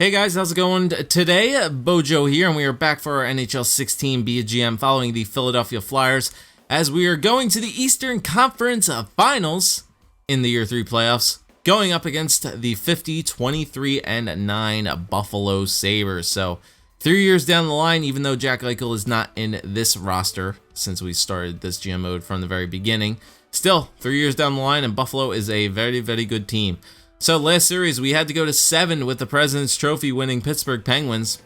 Hey guys, how's it going today? Bojo here, and we are back for our NHL 16 Be a GM following the Philadelphia Flyers as we are going to the Eastern Conference Finals in the Year 3 playoffs, going up against the 23-9 Buffalo Sabres. So 3 years down the line, even though Jack Eichel is not in this roster since we started this GM mode from the very beginning, still 3 years down the line, and Buffalo is a very, very good team. So last series, we had to go to 7 with the President's Trophy winning Pittsburgh Penguins.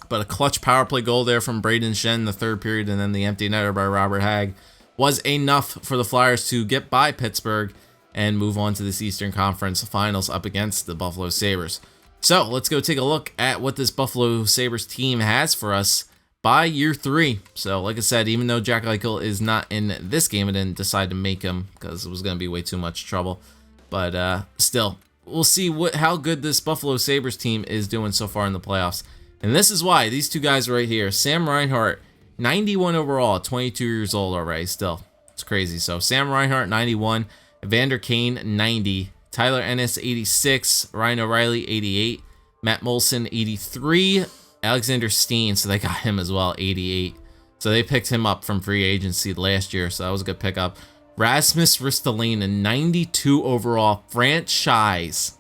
But a clutch power play goal there from Braden Shen in the third period, and then the empty netter by Robert Hagg was enough for the Flyers to get by Pittsburgh and move on to this Eastern Conference Finals up against the Buffalo Sabres. So let's go take a look at what this Buffalo Sabres team has for us by year 3. So like I said, even though Jack Eichel is not in this game, I didn't decide to make him because it was going to be way too much trouble. But still, we'll see how good this Buffalo Sabres team is doing so far in the playoffs. And this is why these two guys right here, Sam Reinhart, 91 overall, 22 years old already still. It's crazy. So Sam Reinhart, 91, Evander Kane, 90, Tyler Ennis, 86, Ryan O'Reilly, 88, Matt Molson, 83, Alexander Steen, so they got him as well, 88. So they picked him up from free agency last year, so that was a good pickup. Rasmus Ristolainen, 92 overall, franchise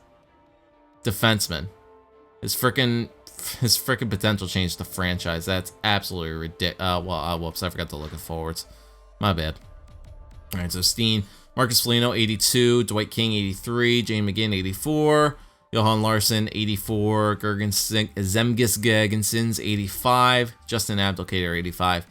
defenseman. His freaking potential changed to franchise. That's absolutely ridiculous. Whoops, I forgot to look at forwards. My bad. All right, so Steen, Marcus Foligno, 82, Dwight King, 83, Jane McGinn, 84, Johan Larsson, 84, Zemgus Girgensons, 85, Justin Abdelkader, 85.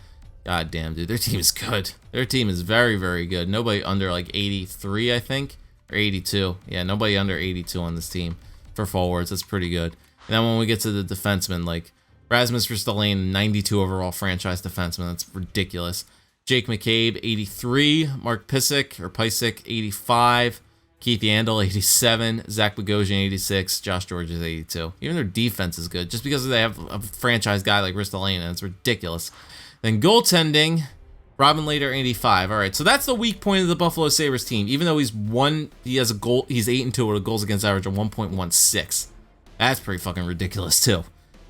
God damn, dude, their team is good. Their team is very, very good. Nobody under like 83, I think, or 82. Yeah, nobody under 82 on this team for forwards. That's pretty good. And then when we get to the defensemen, like Rasmus Ristolainen, 92 overall franchise defenseman. That's ridiculous. Jake McCabe, 83. Mark Pysyk, 85. Keith Yandel, 87. Zach Bogosian, 86. Josh George is 82. Even their defense is good. Just because they have a franchise guy like Ristolainen, it's ridiculous. Then goaltending, Robin Lehter, 85. All right, so that's the weak point of the Buffalo Sabres team. Even though he has a goal, he's 8-2 with a goals against average of 1.16. That's pretty fucking ridiculous too.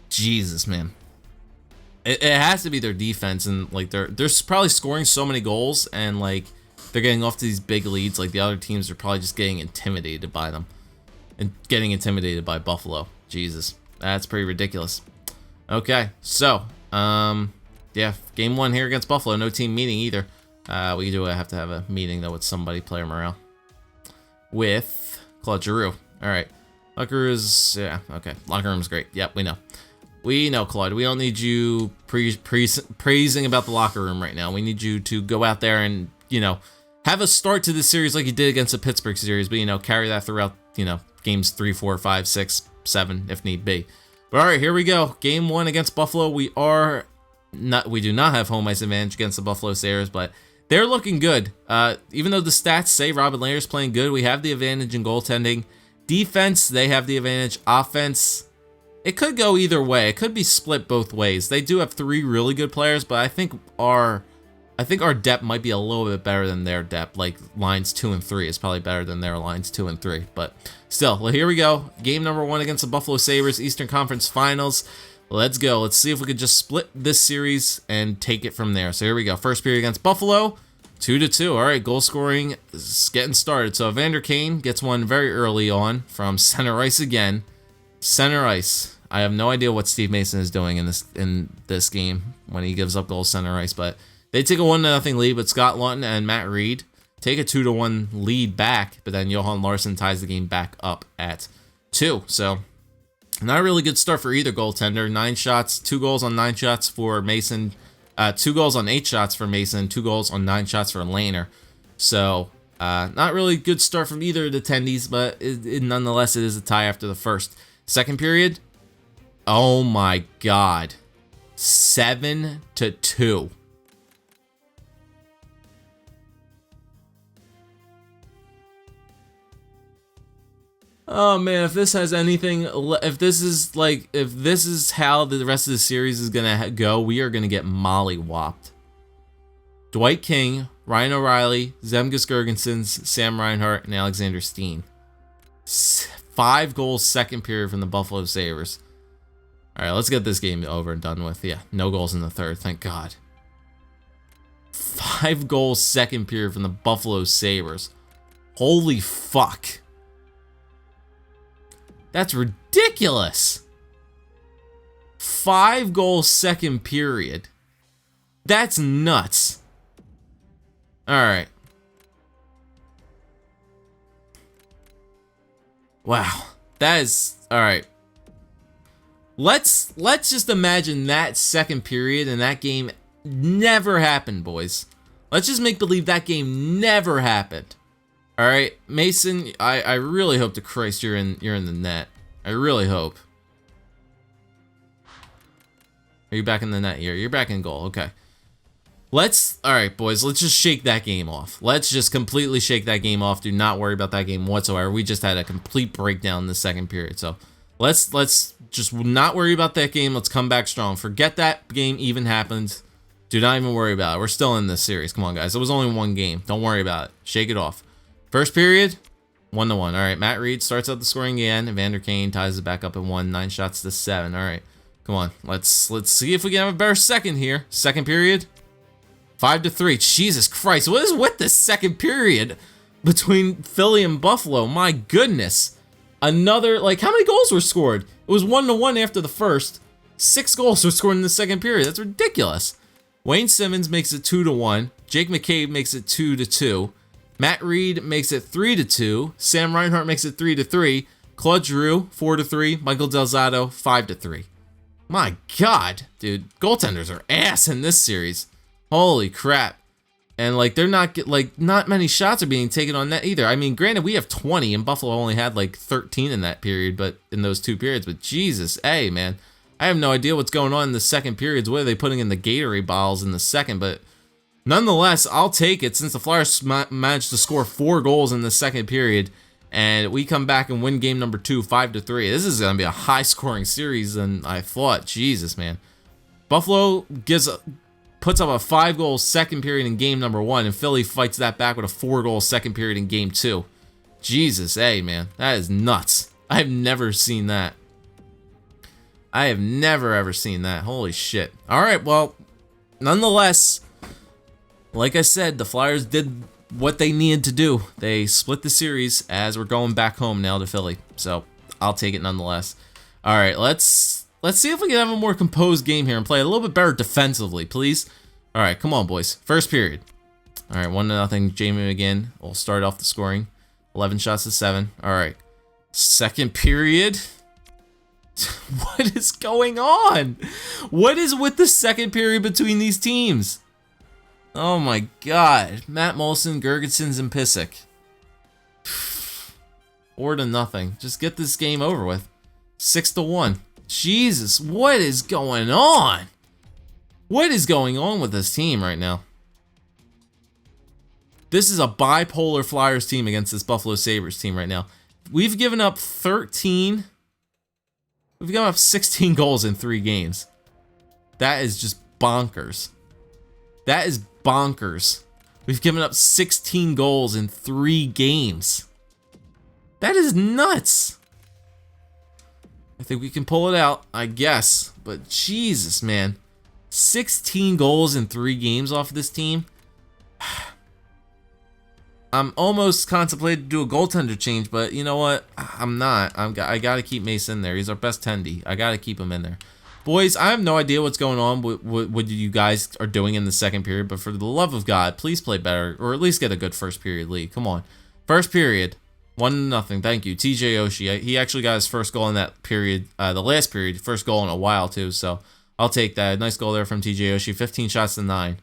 Jesus, man. It has to be their defense, and like they're probably scoring so many goals, and like they're getting off to these big leads. Like the other teams are probably just getting intimidated by them, and getting intimidated by Buffalo. Jesus, that's pretty ridiculous. Okay, so yeah, game 1 here against Buffalo. No team meeting either. We do have to have a meeting, though, with somebody, player morale. With Claude Giroux. All right. Locker room is, yeah, okay. Locker room's great. Yep, we know. We know, Claude. We don't need you praising about the locker room right now. We need you to go out there and, have a start to this series like you did against the Pittsburgh series, but, carry that throughout, games 3, 4, 5, 6, 7, if need be. But all right, here we go. Game 1 against Buffalo. We do not have home ice advantage against the Buffalo Sabres, but they're looking good. Even though the stats say Robin Lehter's playing good, we have the advantage in goaltending. Defense, they have the advantage. Offense, it could go either way. It could be split both ways. They do have 3 really good players, but I think our depth might be a little bit better than their depth. Like lines 2 and 3 is probably better than their lines 2 and 3. But still, well, here we go. Game number 1 against the Buffalo Sabres, Eastern Conference Finals. Let's go. Let's see if we could just split this series and take it from there. So here we go. First period against Buffalo, 2-2. All right, goal scoring is getting started. So Evander Kane gets one very early on from center ice again. Center ice. I have no idea what Steve Mason is doing in this game when he gives up goals center ice, but they take a 1-0 lead, but Scott Lawton and Matt Reed take a 2-1 lead back, but then Johan Larsson ties the game back up at 2. So not a really good start for either goaltender. 9 shots, 2 goals on 9 shots for Mason, 2 goals on 8 shots for Mason, 2 goals on 9 shots for Lehner. So not really good start from either of the attendees, but nonetheless, it is a tie after the first. Second period, oh my God, 7-2. Oh man, if this has anything, if this is how the rest of the series is gonna go, we are gonna get mollywopped. Dwight King, Ryan O'Reilly, Zemgus Girgensons, Sam Reinhart, and Alexander Steen. 5 goals second period from the Buffalo Sabres. All right, let's get this game over and done with. Yeah, no goals in the third, thank God. 5 goals second period from the Buffalo Sabres. Holy fuck. That's ridiculous. 5 goals second period. That's nuts. All right. Wow. That is all right. Let's just imagine that second period and that game never happened, boys. Let's just make believe that game never happened. All right, Mason, I really hope to Christ you're in the net. I really hope. Are you back in the net here? You're back in goal. Okay. All right, boys, let's just shake that game off. Let's just completely shake that game off. Do not worry about that game whatsoever. We just had a complete breakdown in the second period. So let's just not worry about that game. Let's come back strong. Forget that game even happened. Do not even worry about it. We're still in this series. Come on, guys. It was only one game. Don't worry about it. Shake it off. First period, 1-1. All right, Matt Reed starts out the scoring again. Evander Kane ties it back up at 1. 9 shots to 7. All right, come on. Let's see if we can have a better second here. Second period, 5-3. Jesus Christ, what is with this second period between Philly and Buffalo? My goodness. Another, like, how many goals were scored? It was 1-1 after the first. 6 goals were scored in the second period. That's ridiculous. Wayne Simmons makes it 2-1. Jake McCabe makes it 2-2. Matt Reed makes it 3-2. Sam Reinhart makes it 3-3. Claude Giroux 4-3. Michael Del Zotto 5-3. My God, dude, goaltenders are ass in this series. Holy crap! And like they're not not many shots are being taken on net either. I mean, granted we have 20 and Buffalo only had like 13 in that period, but in those 2 periods. But Jesus, hey man, I have no idea what's going on in the second periods. What are they putting in the Gatorade bottles in the second? But nonetheless, I'll take it since the Flyers managed to score 4 goals in the second period, and we come back and win game number 2, 5-3. This is gonna be a high-scoring series than I thought. Jesus, man. Buffalo puts up a 5-goal second period in game number 1, and Philly fights that back with a 4-goal second period in game 2. Jesus, hey man, that is nuts. I have never seen that. I have never ever seen that. Holy shit. All right, well, nonetheless, like I said, the Flyers did what they needed to do. They split the series as we're going back home now to Philly. So I'll take it nonetheless. All right, let's see if we can have a more composed game here and play a little bit better defensively, please. All right, come on, boys. First period. All right, 1-0. Jamie McGinn will start off the scoring. 11 shots to 7. All right. Second period. What is going on? What is with the second period between these teams? Oh my God. Matt Molson, Gergensons, and Pissick. 4-0. Just get this game over with. 6-1. Jesus, what is going on? What is going on with this team right now? This is a bipolar Flyers team against this Buffalo Sabres team right now. We've given up 13. We've given up 16 goals in 3 games. That is just bonkers. That is bonkers. We've given up 16 goals in 3 games. That is nuts. I think we can pull it out, I guess. But Jesus, man. 16 goals in 3 games off of this team. I'm almost contemplating to do a goaltender change, but you know what? I'm not. I got to keep Mason there. He's our best tendy. I got to keep him in there. Boys, I have no idea what's going on with what you guys are doing in the second period, but for the love of God, please play better, or at least get a good first period lead. Come on. First period, 1-0. Thank you. TJ Oshie. He actually got his first goal in that period, the last period, first goal in a while too, so I'll take that. Nice goal there from TJ Oshie. 15 shots to 9.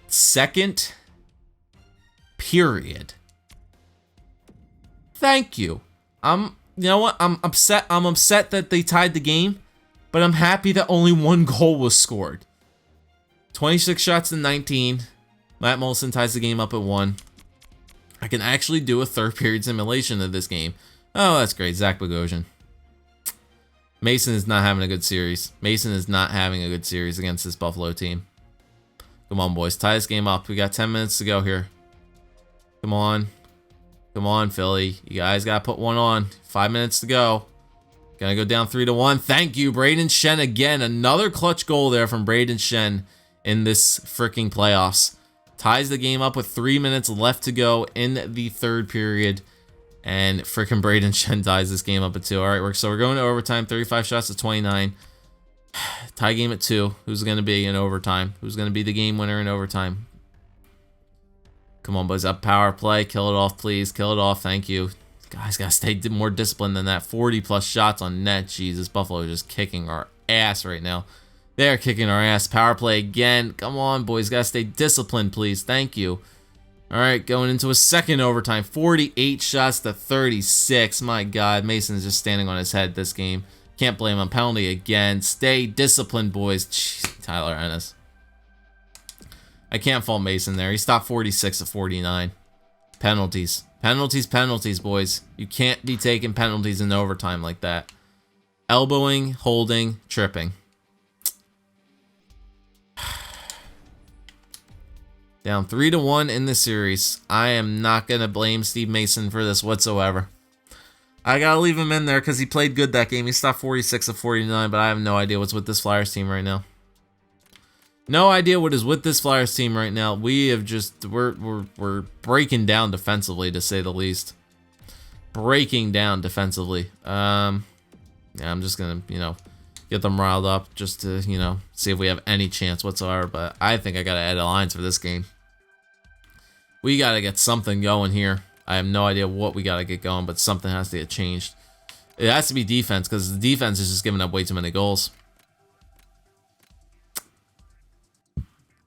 Second period. Thank you. You know what? I'm upset. I'm upset that they tied the game, but I'm happy that only 1 goal was scored. 26 shots to 19. Matt Molson ties the game up at 1. I can actually do a third period simulation of this game. Oh, that's great. Zach Bogosian. Mason is not having a good series. Mason is not having a good series against this Buffalo team. Come on, boys. Tie this game up. We got 10 minutes to go here. Come on. Come on, Philly. You guys got to put one on. 5 minutes to go. Gonna go down 3-1. Thank you, Braden Shen again. Another clutch goal there from Braden Shen in this freaking playoffs. Ties the game up with 3 minutes left to go in the third period. And freaking Braden Shen ties this game up at 2. All right, so we're going to overtime. 35 shots to 29. Tie game at 2. Who's going to be in overtime? Who's going to be the game winner in overtime? Come on, boys. Up power play. Kill it off, please. Kill it off. Thank you. Guys, got to stay more disciplined than that. 40-plus shots on net. Jesus, Buffalo is just kicking our ass right now. They're kicking our ass. Power play again. Come on, boys. Got to stay disciplined, please. Thank you. All right, going into a second overtime. 48 shots to 36. My God, Mason's just standing on his head this game. Can't blame him. Penalty again. Stay disciplined, boys. Jeez, Tyler Ennis. I can't fault Mason there. He stopped 46 to 49. Penalties. Penalties, penalties, boys. You can't be taking penalties in overtime like that. Elbowing, holding, tripping. Down 3-1 in the series. I am not going to blame Steve Mason for this whatsoever. I got to leave him in there because he played good that game. He stopped 46 to 49, but I have no idea what's with this Flyers team right now. No idea what is with this Flyers team right now. We have just we're breaking down defensively, to say the least. Breaking down defensively. Yeah, I'm just gonna get them riled up just to see if we have any chance whatsoever. But I think I gotta add lines for this game. We gotta get something going here. I have no idea what we gotta get going, but something has to get changed. It has to be defense because the defense is just giving up way too many goals.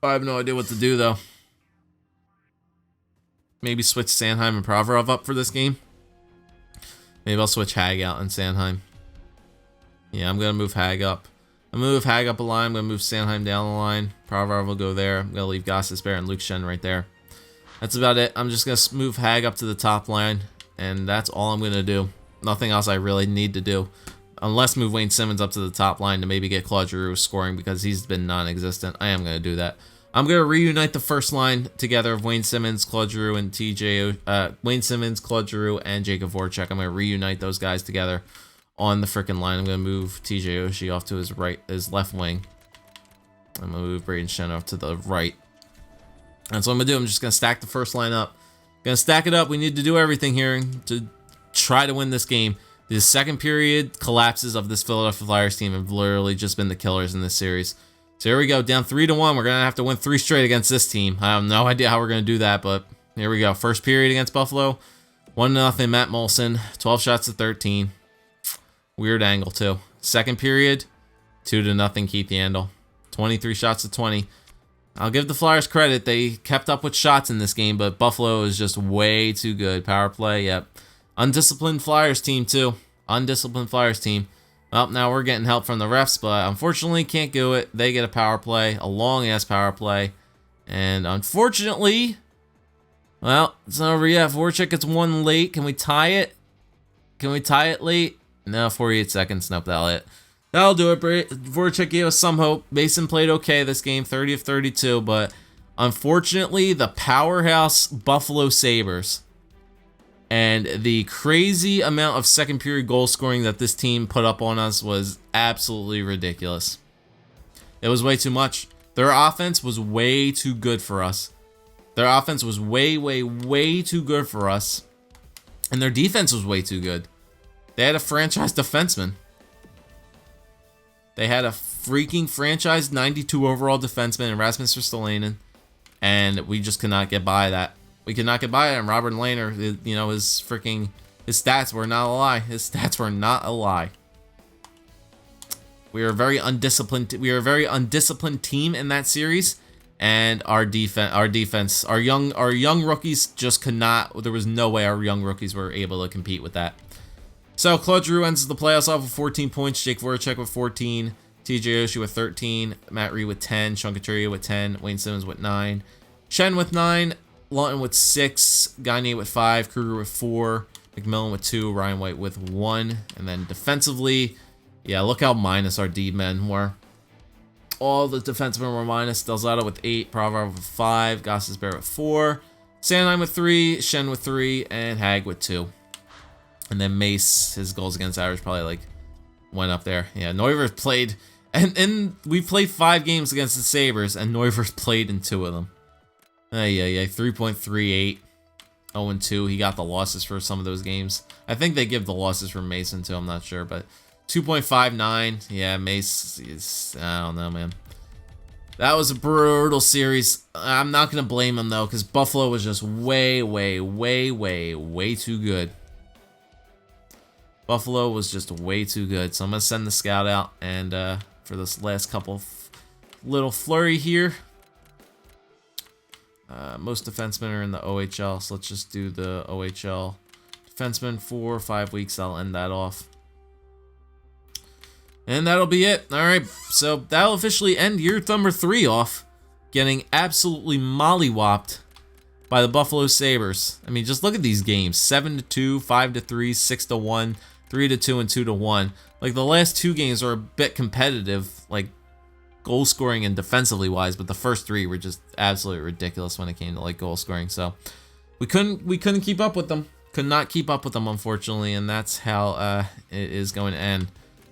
I have no idea what to do, though. Maybe switch Sanheim and Provorov up for this game. Maybe I'll switch Hag out and Sanheim. Yeah, I'm going to move Hag up. I'm going to move Hag up a line. I'm going to move Sanheim down the line. Provorov will go there. I'm going to leave Gostisbehere and Luke Shen right there. That's about it. I'm just going to move Hag up to the top line, and that's all I'm going to do. Nothing else I really need to do. Unless move Wayne Simmons up to the top line to maybe get Claude Giroux scoring because he's been non-existent. I am going to do that. I'm going to reunite the first line together of Wayne Simmons, Claude Giroux, and Wayne Simmons, Claude Giroux, and Jacob Voracek. I'm going to reunite those guys together on the freaking line. I'm going to move TJ Oshie off to his left wing. I'm going to move Braden Shen off to the right. That's what I'm going to do. I'm just going to stack the first line up. Going to stack it up. We need to do everything here to try to win this game. The second period collapses of this Philadelphia Flyers team have literally just been the killers in this series. So here we go, down 3-1. We're going to have to win 3 straight against this team. I have no idea how we're going to do that, but here we go. First period against Buffalo, 1-0 Matt Molson, 12 shots to 13. Weird angle, too. Second period, 2-0 Keith Yandel, 23 shots to 20. I'll give the Flyers credit. They kept up with shots in this game, but Buffalo is just way too good. Power play, yep. Undisciplined Flyers team, too. Undisciplined Flyers team. Well, now we're getting help from the refs, but unfortunately can't do it. They get a power play, a long-ass power play. And unfortunately, well, it's not over yet. Voracek gets one late. Can we tie it? Can we tie it late? No, 48 seconds. Nope, that'll do it. Voracek gave us some hope. Mason played okay this game, 30 of 32, but unfortunately, the powerhouse Buffalo Sabres and the crazy amount of second period goal scoring that this team put up on us was absolutely ridiculous. It was way too much. Their offense was way too good for us. Their offense was way, way, way too good for us. And their defense was way too good. They had a franchise defenseman. They had a freaking franchise 92 overall defenseman in Rasmus Ristolainen. And we just could not get by that. We could not get by it, and Robert Lehner, his stats were not a lie. His stats were not a lie. We are very undisciplined. We are a very undisciplined team in that series, and our young rookies just could not. There was no way our young rookies were able to compete with that. So Claude Giroux ends the playoffs off with 14 points. Jake Voracek with 14. TJ Oshie with 13. Matt Reed with 10. Sean Couturier with 10. Wayne Simmons with 9. Shen with 9. Lawton with 6, Gagne with 5, Kruger with 4, McMillan with 2, Ryan White with 1. And then defensively, yeah, look how minus our D-men were. All the defensemen were minus. Delzato with 8, Provorov with 5, Gostisbehere with 4, Sanheim with 3, Shen with 3, and Hag with 2. And then Mace, his goals against average probably like went up there. Yeah, Neuvirth played, and we played 5 games against the Sabres, and Neuvirth played in 2 of them. Yeah, 3.38, 0-2. He got the losses for some of those games. I think they give the losses for Mason too. I'm not sure, but 2.59. Yeah, Mace is, I don't know, man. That was a brutal series. I'm not gonna blame him though, because Buffalo was just way too good. Buffalo was just way too good. So I'm gonna send the scout out, and for this last couple little flurry here. Most defensemen are in the OHL, so let's just do the OHL defenseman 4 or 5 weeks. I'll end that off. And that'll be it. Alright, so that'll officially end year number 3 off. Getting absolutely mollywopped by the Buffalo Sabres. I mean, just look at these games. 7-2, 5-3, 6-1, 3-2, and 2-1. Like, the last 2 games are a bit competitive, like, goal scoring and defensively wise, but the first 3 were just absolutely ridiculous when it came to, like, goal scoring. So, we couldn't keep up with them. Could not keep up with them, unfortunately, and that's how it is going to end.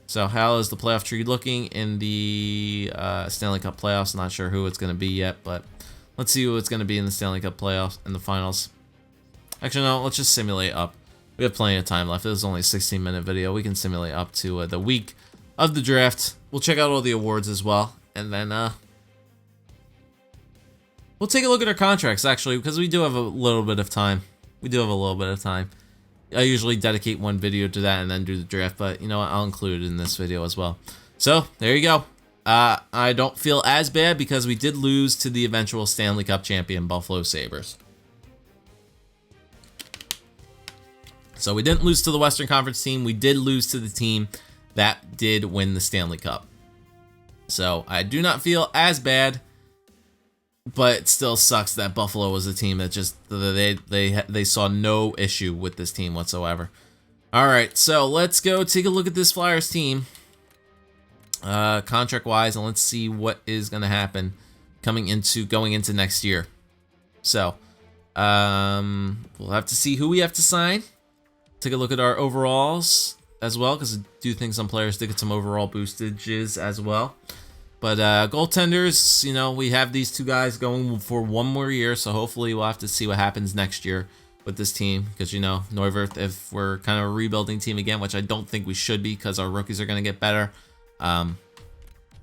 So how is the playoff tree looking in the Stanley Cup playoffs? Not sure who it's going to be yet, but let's see who it's going to be in the Stanley Cup playoffs in the finals. Actually, no, let's just simulate up. We have plenty of time left. This is only a 16-minute video. We can simulate up to the week of the draft. We'll check out all the awards as well, and then we'll take a look at our contracts, actually, because we do have a little bit of time. I usually dedicate one video to that and then do the draft, but you know what? I'll include it in this video as well. So, there you go. I don't feel as bad because we did lose to the eventual Stanley Cup champion Buffalo Sabres. So, we didn't lose to the Western Conference team. We did lose to the team that did win the Stanley Cup. So, I do not feel as bad. But it still sucks that Buffalo was a team that just they saw no issue with this team whatsoever. All right, so let's go take a look at this Flyers team, contract wise, and let's see what is going to happen going into next year. So we'll have to see who we have to sign. Take a look at our overalls as well, because I do think some players did get some overall boostages as well. But goaltenders, you know, we have these 2 guys going for 1 more year, so hopefully we'll have to see what happens next year with this team. Because, you know, Neuvirth, if we're kind of a rebuilding team again, which I don't think we should be because our rookies are going to get better, I'll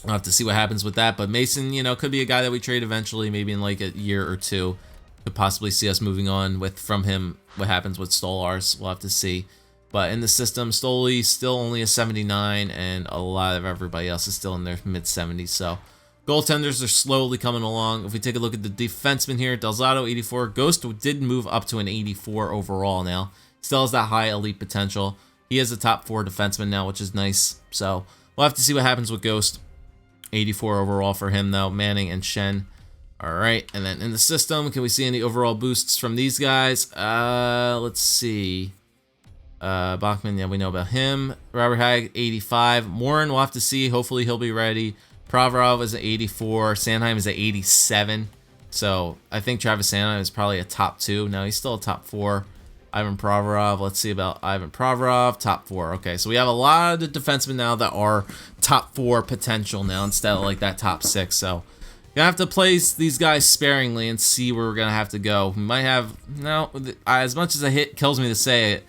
have to see what happens with that. But Mason, you know, could be a guy that we trade eventually, maybe in like a year or 2. Could possibly see us moving on from him. What happens with Stolars, we'll have to see. But in the system, Stoli still only a 79, and a lot of everybody else is still in their mid-70s. So goaltenders are slowly coming along. If we take a look at the defenseman here, Delzato, 84. Ghost did move up to an 84 overall now. Still has that high elite potential. He is a top 4 defenseman now, which is nice. So we'll have to see what happens with Ghost. 84 overall for him, though. Manning and Shen. All right, and then in the system, can we see any overall boosts from these guys? Let's see. Bachman, yeah, we know about him. Robert Hag, 85. Morin, we'll have to see. Hopefully he'll be ready. Provorov is an 84. Sanheim is an 87. So I think Travis Sanheim is probably a top 2. No, he's still a top 4. Ivan Provorov, let's see about Ivan Provorov, top 4. Okay, so we have a lot of defensemen now that are top 4 potential now instead of like that top 6. So gonna have to place these guys sparingly and see where we're gonna have to go. We might have, no, as much as it kills me to say it,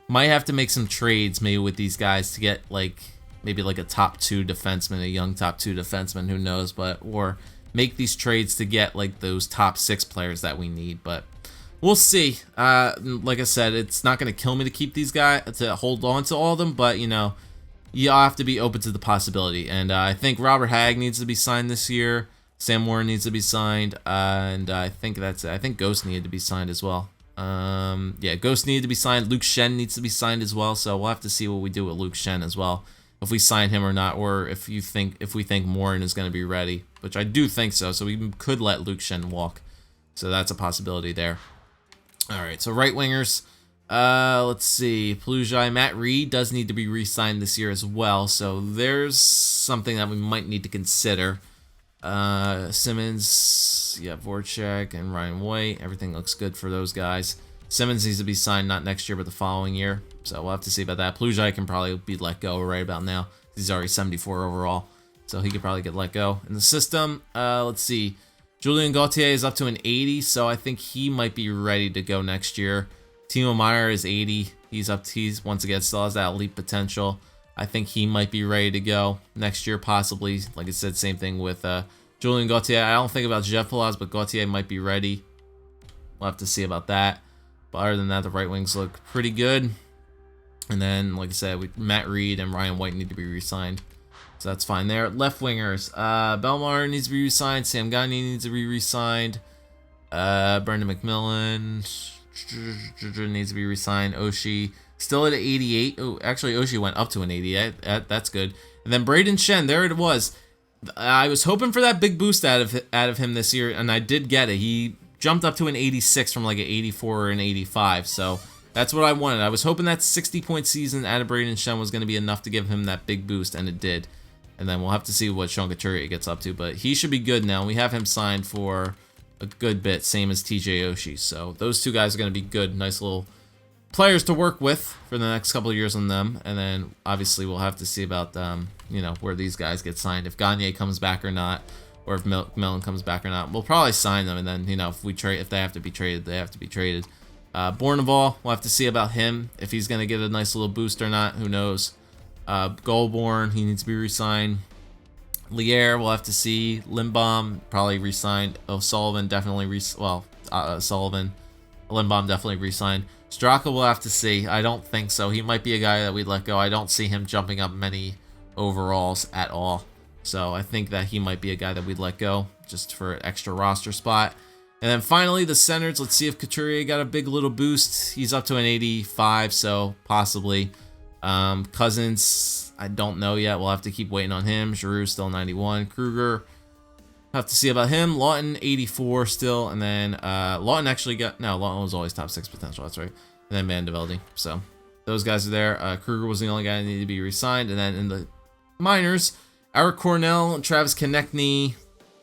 might have to make some trades maybe with these guys to get like maybe like a top 2 defenseman, a young top 2 defenseman, who knows, but or make these trades to get like those top 6 players that we need, but we'll see. Like I said, it's not going to kill me to keep these guys, to hold on to all of them, but you know, you have to be open to the possibility. And I think Robert Hag needs to be signed this year. Sam Warren needs to be signed, and I think that's it. I think Ghost needed to be signed as well. Yeah, Ghost needed to be signed. Luke Shen needs to be signed as well. So we'll have to see what we do with Luke Shen as well, if we sign him or not, or if we think Morin is going to be ready, which I do think so. So we could let Luke Shen walk. So that's a possibility there. All right, so right wingers. Let's see. Plujai, Matt Reed does need to be re-signed this year as well. So there's something that we might need to consider. Simmons, yeah, Voracek and Ryan White. Everything looks good for those guys. Simmons needs to be signed not next year, but the following year. So we'll have to see about that. Plujai can probably be let go right about now. He's already 74 overall, so he could probably get let go. In the system, let's see. Julien Gauthier is up to an 80, so I think he might be ready to go next year. Timo Meier is 80. He's once again still has that elite potential. I think he might be ready to go next year, possibly. Like I said, same thing with Julien Gauthier. I don't think about Jeff Palaz, but Gauthier might be ready. We'll have to see about that. But other than that, the right wings look pretty good. And then, like I said, Matt Reed and Ryan White need to be re-signed. So that's fine there. Left wingers. Belmar needs to be re-signed. Sam Gagner needs to be re-signed. Brendan McMillan needs to be re-signed. Oshie still at 88. Oh, actually, Oshie went up to an 80. That's good. And then Braden Shen, there it was. I was hoping for that big boost out of him this year, and I did get it. He jumped up to an 86 from like an 84 or an 85. So that's what I wanted. I was hoping that 60-point season out of Braden Shen was going to be enough to give him that big boost, and it did. And then we'll have to see what Sean Couturier gets up to, but he should be good now. We have him signed for a good bit, same as TJ Oshie. So those two guys are going to be good, nice little players to work with for the next couple of years on them. And then obviously we'll have to see about where these guys get signed, if Gagner comes back or not, or if McMillan comes back or not. We'll probably sign them, and then if they have to be traded, they have to be traded. Bourneval, we'll have to see about him, if he's going to get a nice little boost or not. Who knows? Goldborn, he needs to be re-signed. Lier, we'll have to see. Lindbaum, probably re-signed. O'Sullivan, definitely Sullivan. Lindbaum, definitely re-signed. Straka, we'll have to see. I don't think so. He might be a guy that we'd let go. I don't see him jumping up many overalls at all. So I think that he might be a guy that we'd let go just for an extra roster spot. And then finally, the centers. Let's see if Couturier got a big little boost. He's up to an 85, so possibly. Cousins, I don't know yet. We'll have to keep waiting on him. Giroux still 91. Kruger, have to see about him. Lawton 84 still, and then Lawton was always top 6 potential. That's right. And then Mandevelde. So those guys are there. Kruger was the only guy that needed to be re-signed. And then in the minors, Eric Cornell and Travis Konechny,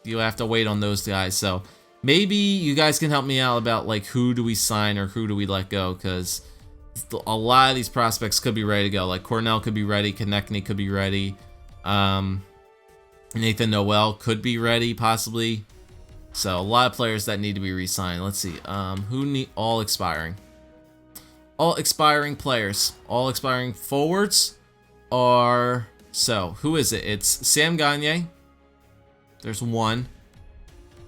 you have to wait on those guys. So maybe you guys can help me out about like who do we sign or who do we let go, because a lot of these prospects could be ready to go. Like Cornell could be ready, Konechny could be ready, Nathan Noel could be ready possibly. So a lot of players that need to be re-signed. Let's see, who need all expiring players, all expiring forwards are, so who is it? It's Sam Gagner. There's one.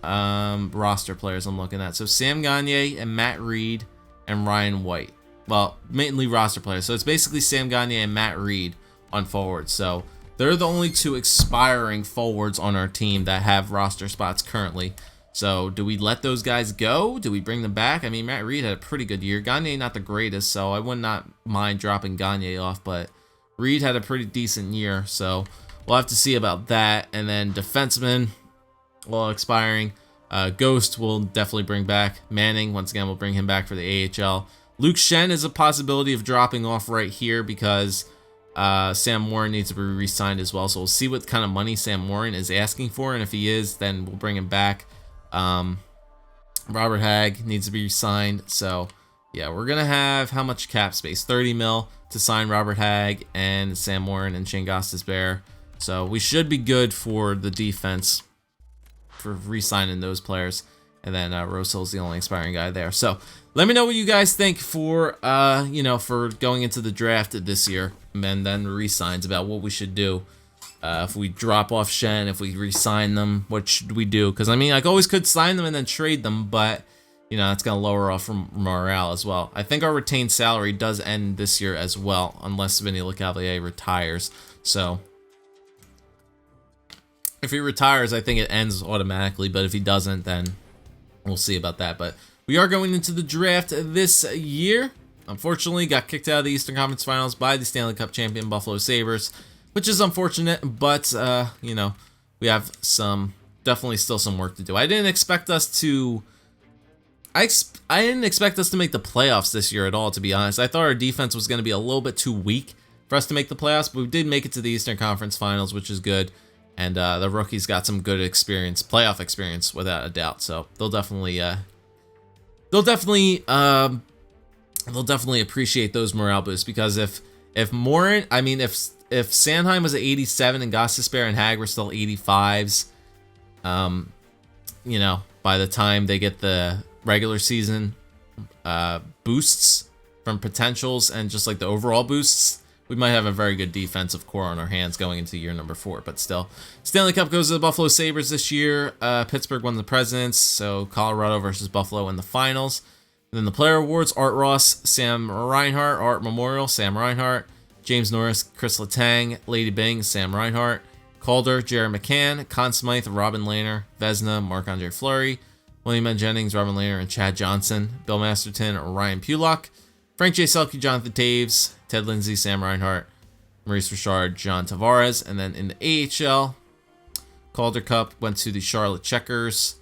Roster players I'm looking at. So Sam Gagner and Matt Reed and Ryan White. Well, mainly roster players. So it's basically Sam Gagner and Matt Reed on forwards. So they're the only two expiring forwards on our team that have roster spots currently. So do we let those guys go? Do we bring them back? I mean, Matt Reed had a pretty good year. Gagner not the greatest, so I would not mind dropping Gagner off, but Reed had a pretty decent year. So we'll have to see about that. And then defensemen, well, expiring. Ghost will definitely bring back. Manning, once again, we'll bring him back for the AHL. Luke Shen is a possibility of dropping off right here because Sam Warren needs to be re-signed as well. So we'll see what kind of money Sam Warren is asking for, and if he is, then we'll bring him back. Robert Hagg needs to be re-signed. So yeah, we're gonna have how much cap space? 30 mil to sign Robert Hagg and Sam Warren and Shane Gostisbehere. So we should be good for the defense for re-signing those players. And then Rosill's the only expiring guy there. So let me know what you guys think for for going into the draft this year, and then re-signs about what we should do. If we drop off Shen, if we re-sign them, what should we do? Because I mean, I always could sign them and then trade them, but it's gonna lower off from morale as well. I think our retained salary does end this year as well, unless Vinny Lecavalier retires. So if he retires, I think it ends automatically. But if he doesn't, then we'll see about that. But we are going into the draft this year. Unfortunately, got kicked out of the Eastern Conference Finals by the Stanley Cup champion Buffalo Sabres, which is unfortunate, but we have definitely still some work to do. I didn't expect us to make the playoffs this year at all, to be honest. I thought our defense was going to be a little bit too weak for us to make the playoffs, but we did make it to the Eastern Conference Finals, which is good. And the rookies got some good experience, playoff experience, without a doubt. So they'll definitely appreciate those morale boosts, because if Morin, I mean, if Sanheim was at 87 and Gostisbehere and Hag were still 85s, you know, by the time they get the regular season boosts from potentials and just like the overall boosts, we might have a very good defensive core on our hands going into year number 4. But still, Stanley Cup goes to the Buffalo Sabres this year. Pittsburgh won the Presidents, so Colorado versus Buffalo in the finals. And then the player awards: Art Ross, Sam Reinhart. Art Memorial, Sam Reinhart. James Norris, Chris Letang. Lady Byng, Sam Reinhart. Calder, Jared McCann. Conn Smythe, Robin Lehner. Vezina, Marc-Andre Fleury. William N. Jennings, Robin Lehner, and Chad Johnson. Bill Masterton, Ryan Pulock. Frank J. Selke, Jonathan Taves. Ted Lindsay, Sam Reinhart. Maurice Richard, John Tavares. And then in the AHL, Calder Cup went to the Charlotte Checkers.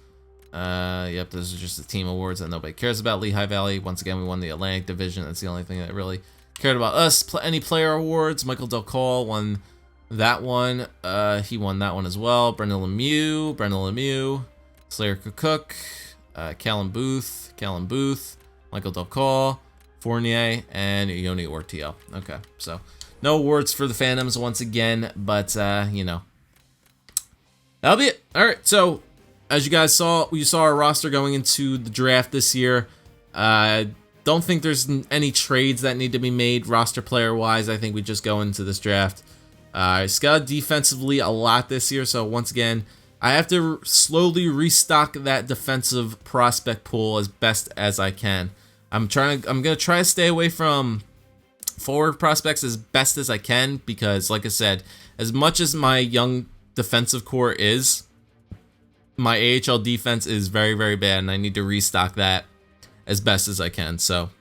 Yep, those are just the team awards that nobody cares about. Lehigh Valley, once again, we won the Atlantic Division. That's the only thing that really cared about us. Any player awards: Michael Del Col won that one. He won that one as well. Brendan Lemieux, Slayer Cook, Callum Booth, Michael Del Col, Fournier, and Yoni Ortio. Okay, so no awards for the Phantoms once again, but you know, that'll be it. All right, so as you guys saw, we saw our roster going into the draft this year. Don't think there's any trades that need to be made roster player wise. I think we just go into this draft. Scouted defensively a lot this year, so once again, I have to slowly restock that defensive prospect pool as best as I can. I'm gonna try to stay away from forward prospects as best as I can, because like I said, as much as my young defensive core is, my AHL defense is very, very bad, and I need to restock that as best as I can. So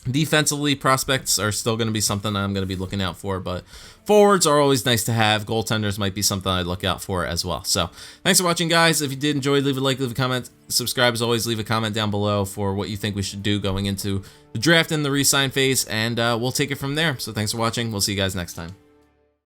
defensively, prospects are still going to be something I'm going to be looking out for, but forwards are always nice to have. Goaltenders might be something I'd look out for as well. So thanks for watching, guys. If you did enjoy, leave a like, leave a comment, subscribe. As always, leave a comment down below for what you think we should do going into the draft and the re-sign phase, and we'll take it from there. So thanks for watching. We'll see you guys next time.